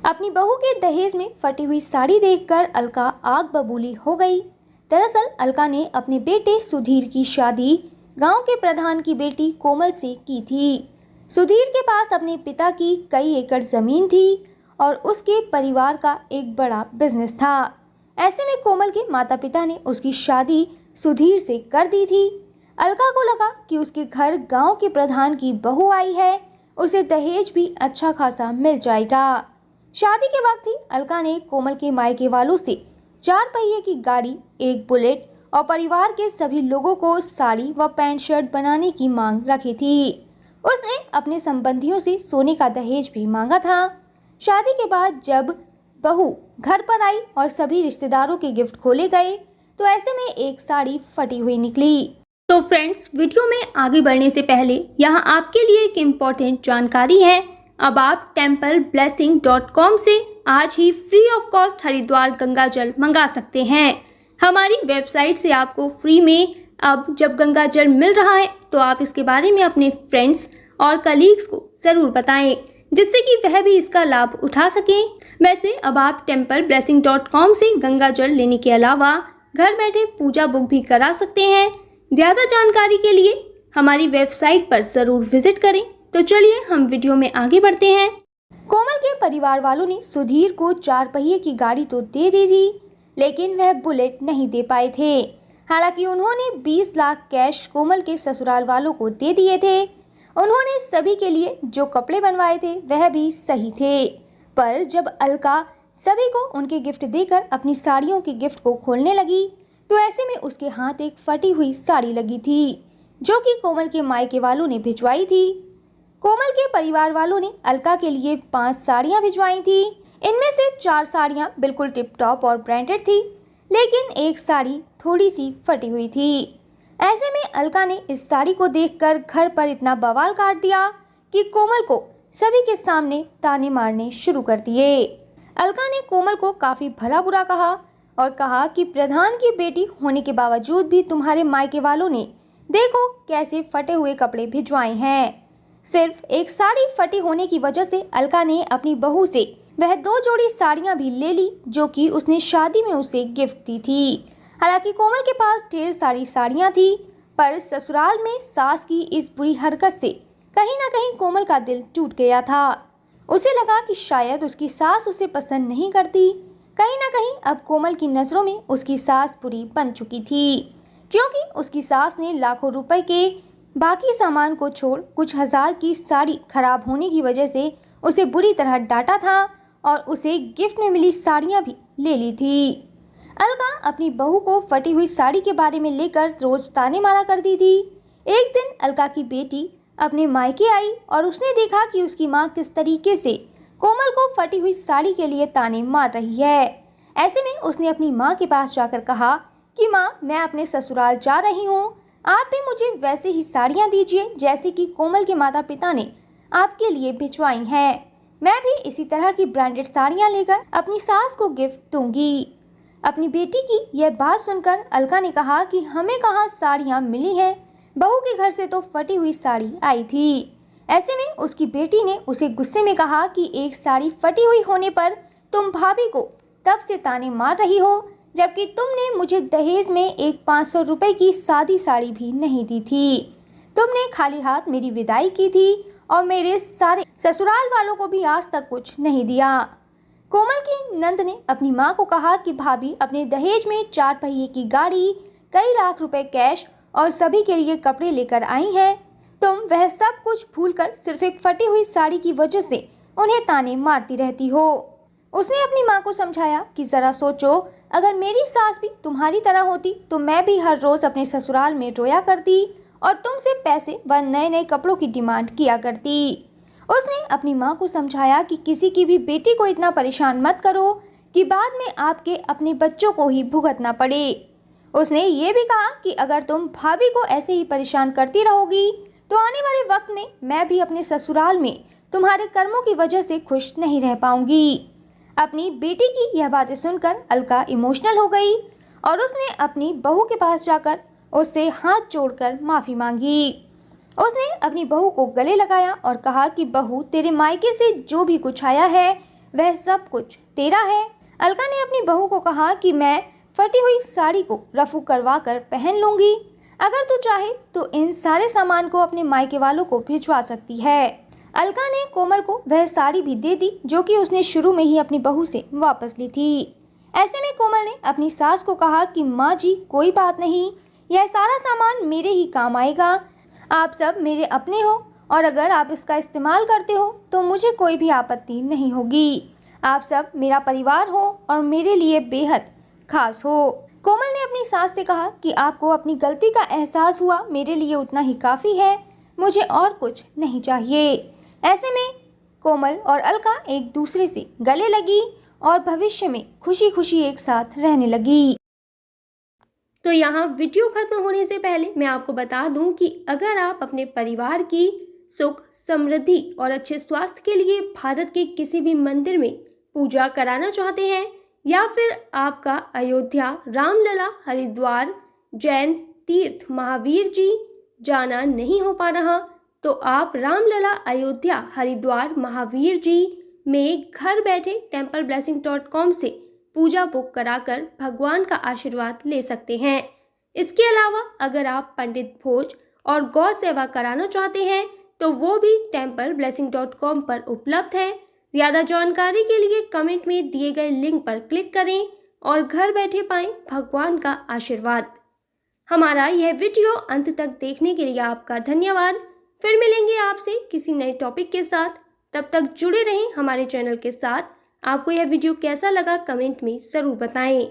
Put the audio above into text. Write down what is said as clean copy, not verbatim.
अपनी बहू के दहेज में फटी हुई साड़ी देखकर अलका आग बबूली हो गई। दरअसल अलका ने अपने बेटे सुधीर की शादी गांव के प्रधान की बेटी कोमल से की थी। सुधीर के पास अपने पिता की कई एकड़ जमीन थी और उसके परिवार का एक बड़ा बिजनेस था। ऐसे में कोमल के माता पिता ने उसकी शादी सुधीर से कर दी थी। अलका को लगा कि उसके घर गांव के प्रधान की बहू आई है, उसे दहेज भी अच्छा खासा मिल जाएगा। शादी के वक्त ही अलका ने कोमल के मायके वालों से 4 पहिए की गाड़ी, एक बुलेट और परिवार के सभी लोगों को साड़ी व पैंट शर्ट बनाने की मांग रखी थी। उसने अपने संबंधियों से सोने का दहेज भी मांगा था। शादी के बाद जब बहू घर पर आई और सभी रिश्तेदारों के गिफ्ट खोले गए तो ऐसे में एक साड़ी फटी हुई निकली। तो फ्रेंड्स, वीडियो में आगे बढ़ने से पहले यहाँ आपके लिए एक इम्पोर्टेंट जानकारी है। अब आप templeblessing.com से आज ही free of cost Haridwar Ganga जल मंगा सकते हैं। हमारी वेबसाइट से आपको फ्री में अब जब गंगा जल मिल रहा है तो आप इसके बारे में अपने फ्रेंड्स और कलीग्स को ज़रूर बताएं, जिससे कि वह भी इसका लाभ उठा सकें। वैसे अब आप templeblessing.com से गंगा जल लेने के अलावा घर बैठे पूजा बुक भी करा सकते हैं। ज़्यादा जानकारी के लिए हमारी वेबसाइट पर ज़रूर विजिट करें। तो चलिए हम वीडियो में आगे बढ़ते हैं। कोमल के परिवार वालों ने सुधीर को 4 पहिए की गाड़ी तो दे दी थी, लेकिन वह बुलेट नहीं दे पाए थे। हालांकि उन्होंने 20 लाख कैश कोमल के ससुराल वालों को दे दिए थे। उन्होंने सभी के लिए जो कपड़े बनवाए थे वह भी सही थे, पर जब अलका सभी को उनके गिफ्ट देकर अपनी साड़ियों के गिफ्ट को खोलने लगी तो ऐसे में उसके हाथ एक फटी हुई साड़ी लगी थी, जो कि कोमल के मायके वालों ने भिजवाई थी। कोमल के परिवार वालों ने अलका के लिए 5 साड़ियां भिजवाई थी। इनमें से 4 साड़ियां बिल्कुल टिप टॉप और ब्रांडेड थी, लेकिन एक साड़ी थोड़ी सी फटी हुई थी। ऐसे में अलका ने इस साड़ी को देखकर घर पर इतना बवाल काट दिया कि कोमल को सभी के सामने ताने मारने शुरू कर दिए। अलका ने कोमल को काफ़ी भला बुरा कहा और कहा कि प्रधान की बेटी होने के बावजूद भी तुम्हारे मायके वालों ने देखो कैसे फटे हुए कपड़े भिजवाए हैं। सिर्फ एक साड़ी फटी होने की वजह से अलका ने अपनी बहू से वह 2 जोड़ी साड़ियां भी ले ली, जो कि उसने शादी में उसे गिफ्ट दी थी। हालांकि कोमल के पास ढेर सारी साड़ियां थी, पर ससुराल में सास की इस बुरी हरकत से कहीं ना कहीं कोमल का दिल टूट गया था। उसे लगा कि शायद उसकी सास उसे पसंद नहीं करती। कहीं ना कहीं अब कोमल की नज़रों में उसकी सास बुरी बन चुकी थी, क्योंकि उसकी सास ने लाखों रुपए के बाकी सामान को छोड़ कुछ हजार की साड़ी खराब होने की वजह से उसे बुरी तरह डांटा था और उसे गिफ्ट में मिली साड़ियां भी ले ली थी। अलका अपनी बहू को फटी हुई साड़ी के बारे में लेकर रोज ताने मारा करती थी। एक दिन अलका की बेटी अपने मायके आई और उसने देखा कि उसकी माँ किस तरीके से कोमल को फटी हुई साड़ी के लिए ताने मार रही है। ऐसे में उसने अपनी माँ के पास जाकर कहा कि माँ, मैं अपने ससुराल जा रही हूँ, आप भी मुझे वैसे ही साड़ियाँ दीजिए जैसे कि कोमल के माता पिता ने आपके लिए भिजवाई हैं। मैं भी इसी तरह की ब्रांडेड साड़ियाँ लेकर अपनी सास को गिफ्ट दूंगी। अपनी बेटी की यह बात सुनकर अलका ने कहा कि हमें कहाँ साड़ियाँ मिली हैं, बहू के घर से तो फटी हुई साड़ी आई थी। ऐसे में उसकी बेटी ने उसे गुस्से में कहा कि एक साड़ी फटी हुई होने पर तुम भाभी को तब से ताने मार रही हो, जबकि तुमने मुझे दहेज में एक 500 रुपए की सादी साड़ी भी नहीं दी थी। तुमने खाली हाथ मेरी विदाई की थी और मेरे सारे ससुराल वालों को भी आज तक कुछ नहीं दिया। कोमल की नंद ने अपनी माँ को कहा कि भाभी अपने दहेज में 4 पहिए की गाड़ी, कई लाख रुपए कैश और सभी के लिए कपड़े लेकर आई हैं। तुम वह सब कुछ भूलकर सिर्फ एक फटी हुई साड़ी की वजह से उन्हें ताने मारती रहती हो। उसने अपनी माँ को समझाया कि जरा सोचो, अगर मेरी सास भी तुम्हारी तरह होती तो मैं भी हर रोज अपने ससुराल में रोया करती और तुमसे पैसे व नए नए कपड़ों की डिमांड किया करती। उसने अपनी माँ को समझाया कि किसी की भी बेटी को इतना परेशान मत करो कि बाद में आपके अपने बच्चों को ही भुगतना पड़े। उसने ये भी कहा कि अगर तुम भाभी को ऐसे ही परेशान करती रहोगी तो आने वाले वक्त में मैं भी अपने ससुराल में तुम्हारे कर्मों की वजह से खुश नहीं रह पाऊंगी। अपनी बेटी की यह बातें सुनकर अलका इमोशनल हो गई और उसने अपनी बहू के पास जाकर उससे हाथ जोड़कर माफ़ी मांगी। उसने अपनी बहू को गले लगाया और कहा कि बहू, तेरे मायके से जो भी कुछ आया है वह सब कुछ तेरा है। अलका ने अपनी बहू को कहा कि मैं फटी हुई साड़ी को रफू करवा कर पहन लूंगी। अगर तू चाहे तो इन सारे सामान को अपने मायके वालों को भिजवा सकती है। अलका ने कोमल को वह साड़ी भी दे दी जो कि उसने शुरू में ही अपनी बहू से वापस ली थी। ऐसे में कोमल ने अपनी सास को कहा कि माँ जी कोई बात नहीं, यह सारा सामान मेरे ही काम आएगा। आप सब मेरे अपने हो और अगर आप इसका इस्तेमाल करते हो तो मुझे कोई भी आपत्ति नहीं होगी। आप सब मेरा परिवार हो और मेरे लिए बेहद खास हो। कोमल ने अपनी सास से कहा कि आपको अपनी गलती का एहसास हुआ, मेरे लिए उतना ही काफ़ी है, मुझे और कुछ नहीं चाहिए। ऐसे में कोमल और अलका एक दूसरे से गले लगी और भविष्य में खुशी खुशी एक साथ रहने लगी। तो यहाँ वीडियो खत्म होने से पहले मैं आपको बता दूं कि अगर आप अपने परिवार की सुख, समृद्धि और अच्छे स्वास्थ्य के लिए भारत के किसी भी मंदिर में पूजा कराना चाहते हैं या फिर आपका अयोध्या, रामलला, हरिद्वार, जैन तीर्थ महावीर जी जाना नहीं हो पा रहा, तो आप रामलला, अयोध्या, हरिद्वार, महावीर जी में घर बैठे templeblessing.com से पूजा बुक कराकर भगवान का आशीर्वाद ले सकते हैं। इसके अलावा अगर आप पंडित भोज और गौ सेवा कराना चाहते हैं तो वो भी templeblessing.com पर उपलब्ध है। ज़्यादा जानकारी के लिए कमेंट में दिए गए लिंक पर क्लिक करें और घर बैठे पाएं भगवान का आशीर्वाद। हमारा यह वीडियो अंत तक देखने के लिए आपका धन्यवाद। फिर मिलेंगे आपसे किसी नए टॉपिक के साथ, तब तक जुड़े रहें हमारे चैनल के साथ। आपको यह वीडियो कैसा लगा कमेंट में ज़रूर बताएं।